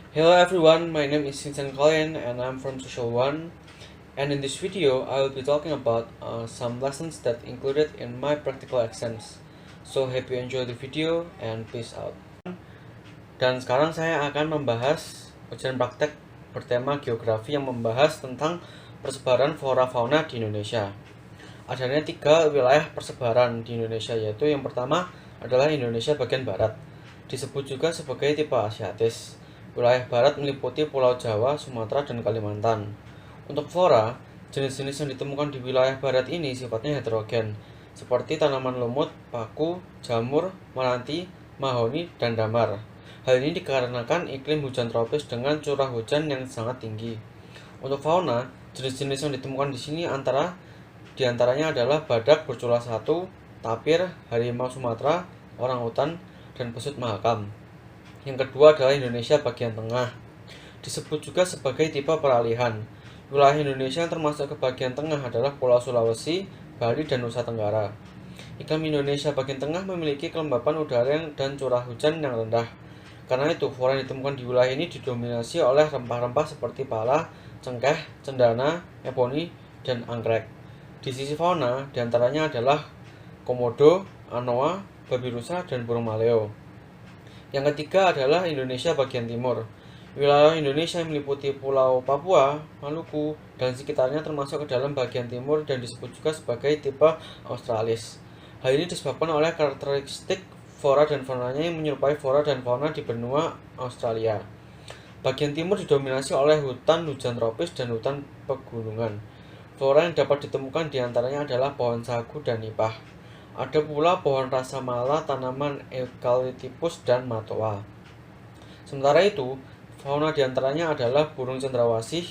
Hello everyone, my name is Vincent Colin and I'm from Social One. And in this video, I will be talking about some lessons that included in my practical exams. So hope you enjoy the video and peace out. Dan sekarang saya akan membahas ujian praktek bertema geografi yang membahas tentang persebaran flora fauna di Indonesia. Adanya 3 wilayah persebaran di Indonesia, yaitu yang pertama adalah Indonesia bagian barat, disebut juga sebagai tipe Asiatis. Wilayah barat meliputi Pulau Jawa, Sumatera, dan Kalimantan. Untuk flora, jenis-jenis yang ditemukan di wilayah barat ini sifatnya heterogen, seperti tanaman lumut, paku, jamur, meranti, mahoni, dan damar. Hal ini dikarenakan iklim hujan tropis dengan curah hujan yang sangat tinggi. Untuk fauna, jenis-jenis yang ditemukan di sini diantaranya adalah badak bercula satu, tapir, harimau Sumatera, orangutan, dan besut mahakam. Yang kedua adalah Indonesia bagian tengah, disebut juga sebagai tipe peralihan. Wilayah Indonesia yang termasuk ke bagian tengah adalah Pulau Sulawesi, Bali, dan Nusa Tenggara. Iklim Indonesia bagian tengah memiliki kelembapan udara dan curah hujan yang rendah. Karena itu, flora yang ditemukan di wilayah ini didominasi oleh rempah-rempah seperti pala, cengkeh, cendana, eboni, dan anggrek. Di sisi fauna, diantaranya adalah komodo, anoa, babi rusa, dan burung maleo. Yang ketiga adalah Indonesia bagian timur. Wilayah Indonesia yang meliputi Pulau Papua, Maluku, dan sekitarnya termasuk ke dalam bagian timur dan disebut juga sebagai tipe Australis. Hal ini disebabkan oleh karakteristik flora dan faunanya yang menyerupai flora dan fauna di benua Australia. Bagian timur didominasi oleh hutan hujan tropis dan hutan pegunungan. Flora yang dapat ditemukan diantaranya adalah pohon sagu dan nipah. Ada pula pohon rasamala, tanaman eucalyptus, dan matoa. Sementara itu, fauna diantaranya adalah burung cendrawasih,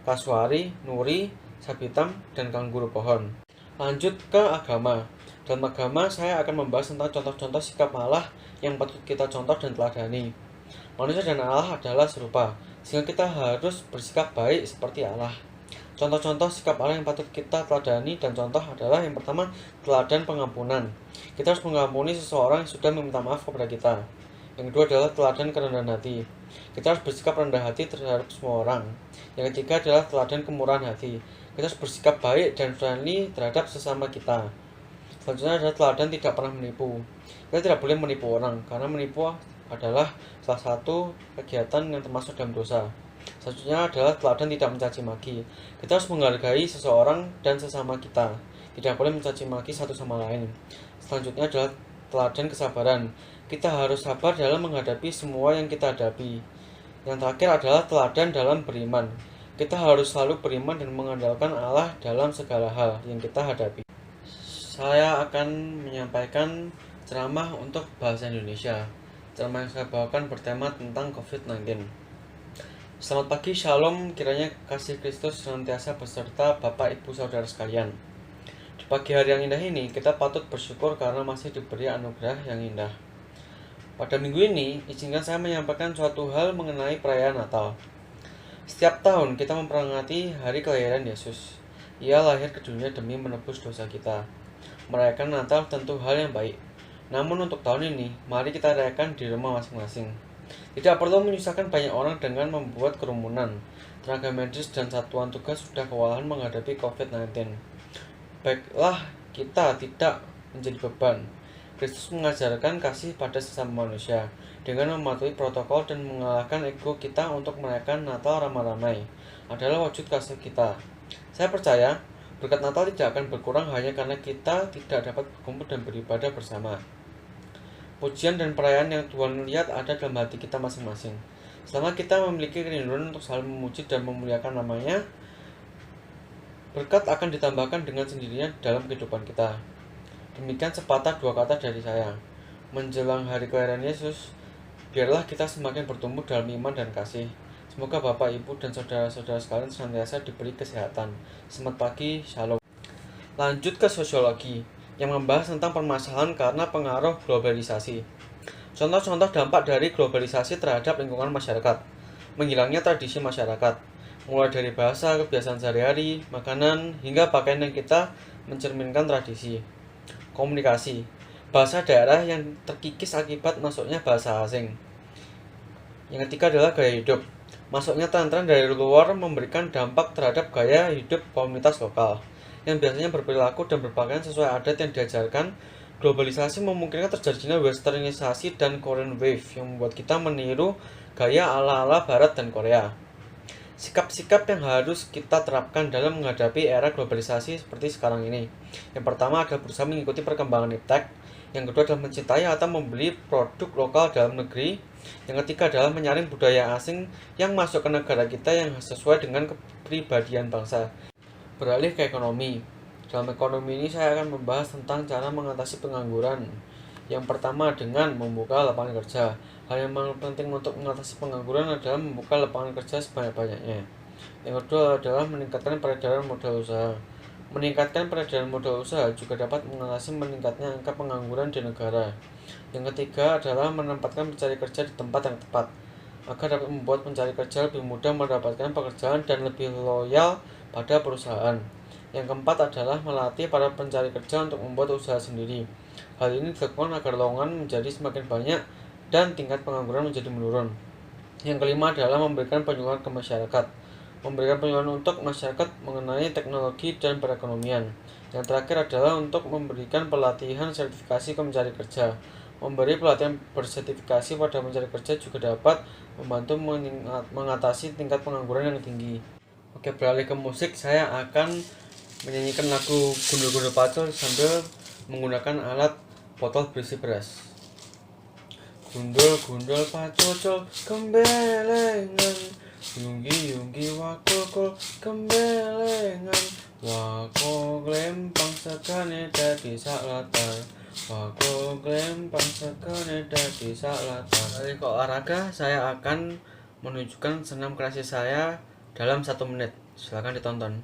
kasuari, nuri, sapi hitam, dan kanguru pohon. Lanjut ke agama. Dalam agama, saya akan membahas tentang contoh-contoh sikap Allah yang patut kita contoh dan teladani. Manusia dan Allah adalah serupa, sehingga kita harus bersikap baik seperti Allah. Contoh-contoh sikap Allah yang patut kita teladani dan contoh adalah yang pertama, teladan pengampunan. Kita harus mengampuni seseorang yang sudah meminta maaf kepada kita. Yang kedua adalah teladan kerendahan hati. Kita harus bersikap rendah hati terhadap semua orang. Yang ketiga adalah teladan kemurahan hati. Kita harus bersikap baik dan friendly terhadap sesama kita. Selanjutnya adalah teladan tidak pernah menipu. Kita tidak boleh menipu orang, karena menipu adalah salah satu kegiatan yang termasuk dalam dosa. Selanjutnya adalah teladan tidak mencaci maki. Kita harus menghargai seseorang dan sesama kita. Tidak boleh mencaci maki satu sama lain. Selanjutnya adalah teladan kesabaran. Kita harus sabar dalam menghadapi semua yang kita hadapi. Yang terakhir adalah teladan dalam beriman. Kita harus selalu beriman dan mengandalkan Allah dalam segala hal yang kita hadapi. Saya akan menyampaikan ceramah untuk bahasa Indonesia. Ceramah yang saya bawakan bertema tentang COVID-19. Selamat pagi, Shalom, kiranya kasih Kristus senantiasa beserta Bapak, Ibu, Saudara sekalian. Di pagi hari yang indah ini, kita patut bersyukur karena masih diberi anugerah yang indah. Pada minggu ini, izinkan saya menyampaikan suatu hal mengenai perayaan Natal. Setiap tahun kita memperingati hari kelahiran Yesus. Ia lahir ke dunia demi menebus dosa kita. Merayakan Natal tentu hal yang baik. Namun untuk tahun ini, mari kita rayakan di rumah masing-masing. Tidak perlu menyusahkan banyak orang dengan membuat kerumunan. Tenaga medis dan satuan tugas sudah kewalahan menghadapi COVID-19. Baiklah kita tidak menjadi beban. Kristus mengajarkan kasih pada sesama manusia dengan mematuhi protokol dan mengalahkan ego kita untuk merayakan Natal ramai-ramai adalah wujud kasih kita. Saya percaya berkat Natal tidak akan berkurang hanya karena kita tidak dapat berkumpul dan beribadah bersama. Pujian dan perayaan yang Tuhan lihat ada dalam hati kita masing-masing. Selama kita memiliki kerinduan untuk selalu memuji dan memuliakan namanya, berkat akan ditambahkan dengan sendirinya dalam kehidupan kita. Demikian sepatah dua kata dari saya. Menjelang hari kelahiran Yesus, biarlah kita semakin bertumbuh dalam iman dan kasih. Semoga Bapak, Ibu, dan saudara-saudara sekalian senantiasa diberi kesehatan. Selamat pagi, Shalom. Lanjut ke sosiologi, yang membahas tentang permasalahan karena pengaruh globalisasi. Contoh-contoh dampak dari globalisasi terhadap lingkungan masyarakat. Menghilangnya tradisi masyarakat, mulai dari bahasa, kebiasaan sehari-hari, makanan, hingga pakaian yang kita mencerminkan tradisi. Komunikasi, bahasa daerah yang terkikis akibat masuknya bahasa asing. Yang ketiga adalah gaya hidup. Masuknya tren-tren dari luar memberikan dampak terhadap gaya hidup komunitas lokal, yang biasanya berperilaku dan berpakaian sesuai adat yang diajarkan. Globalisasi memungkinkan terjadinya westernisasi dan Korean Wave yang membuat kita meniru gaya ala-ala Barat dan Korea. Sikap-sikap yang harus kita terapkan dalam menghadapi era globalisasi seperti sekarang ini. Yang pertama adalah berusaha mengikuti perkembangan iptek. Yang kedua adalah mencintai atau membeli produk lokal dalam negeri. Yang ketiga adalah menyaring budaya asing yang masuk ke negara kita yang sesuai dengan kepribadian bangsa. Beralih ke ekonomi. Dalam ekonomi ini saya akan membahas tentang cara mengatasi pengangguran. Yang pertama dengan membuka lapangan kerja. Hal yang paling penting untuk mengatasi pengangguran adalah membuka lapangan kerja sebanyak-banyaknya. Yang kedua adalah meningkatkan peredaran modal usaha. Meningkatkan peredaran modal usaha juga dapat mengatasi meningkatnya angka pengangguran di negara. Yang ketiga adalah menempatkan pencari kerja di tempat yang tepat, agar dapat membuat pencari kerja lebih mudah mendapatkan pekerjaan dan lebih loyal pada perusahaan. Yang keempat adalah melatih para pencari kerja untuk membuat usaha sendiri. Hal ini dilakukan agar lowongan menjadi semakin banyak dan tingkat pengangguran menjadi menurun. Yang kelima adalah memberikan penyuluhan ke masyarakat. Memberikan penyuluhan untuk masyarakat mengenai teknologi dan perekonomian. Yang terakhir adalah untuk memberikan pelatihan sertifikasi ke pencari kerja. Memberi pelatihan bersertifikasi pada pencari kerja juga dapat membantu mengatasi tingkat pengangguran yang tinggi. Oke, beralih ke musik, saya akan menyanyikan lagu Gundul-Gundul Pacul sambil menggunakan alat botol berisi beras. Gundul-gundul pacul kembelengan, yunggi-yunggi wakul kembelengan, wako glempang sekane dadi saklatar, wako glempang sekane dadi saklatar. Dari olahraga, saya akan menunjukkan senam klasik saya dalam 1 menit. Silahkan ditonton.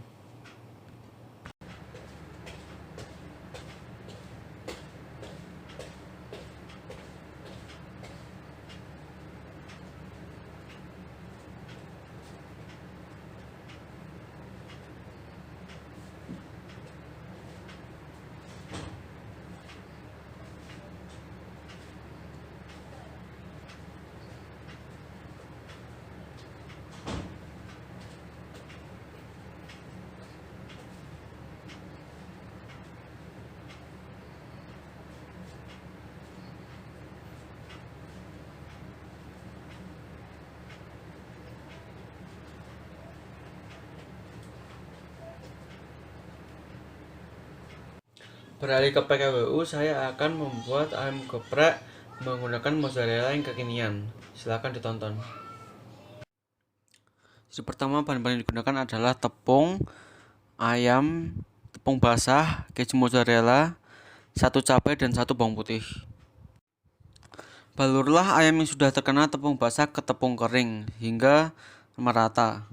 Beralih ke PKWU, saya akan membuat ayam geprek menggunakan mozzarella yang kekinian. Silahkan ditonton. Jadi pertama bahan-bahan yang digunakan adalah tepung, ayam, tepung basah, keju mozzarella, 1 cabai dan 1 bawang putih. Balurlah ayam yang sudah terkena tepung basah ke tepung kering hingga merata.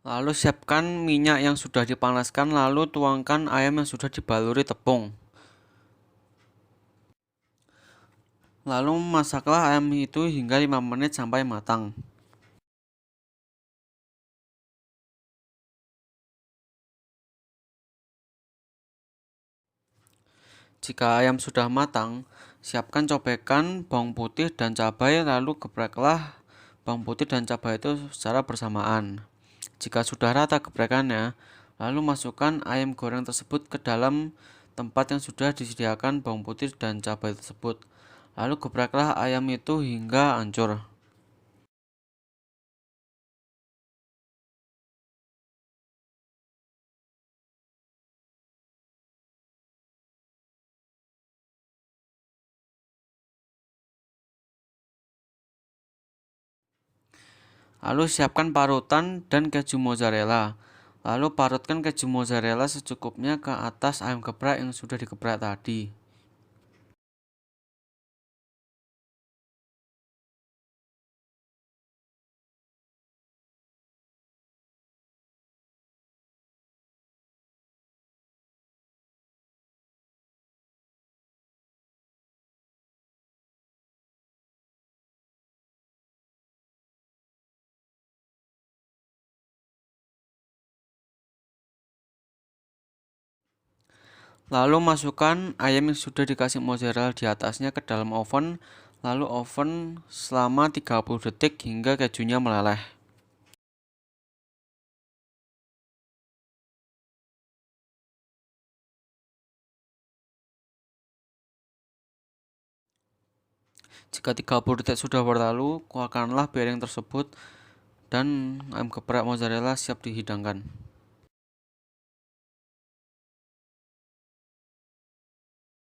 Lalu siapkan minyak yang sudah dipanaskan, lalu tuangkan ayam yang sudah dibaluri tepung. Lalu masaklah ayam itu hingga 5 menit sampai matang. Jika ayam sudah matang, siapkan cobekan bawang putih dan cabai, lalu gepreklah bawang putih dan cabai itu secara bersamaan. Jika sudah rata geprekannya, lalu masukkan ayam goreng tersebut ke dalam tempat yang sudah disediakan bawang putih dan cabai tersebut. Lalu gepreklah ayam itu hingga hancur. Lalu siapkan parutan dan keju mozzarella. Lalu parutkan keju mozzarella secukupnya ke atas ayam geprek yang sudah digeprek tadi. Lalu masukkan ayam yang sudah dikasih mozzarella di atasnya ke dalam oven. Lalu oven selama 30 detik hingga kejunya meleleh. Jika 30 detik sudah berlalu, keluarkanlah piring tersebut dan ayam geprek mozzarella siap dihidangkan.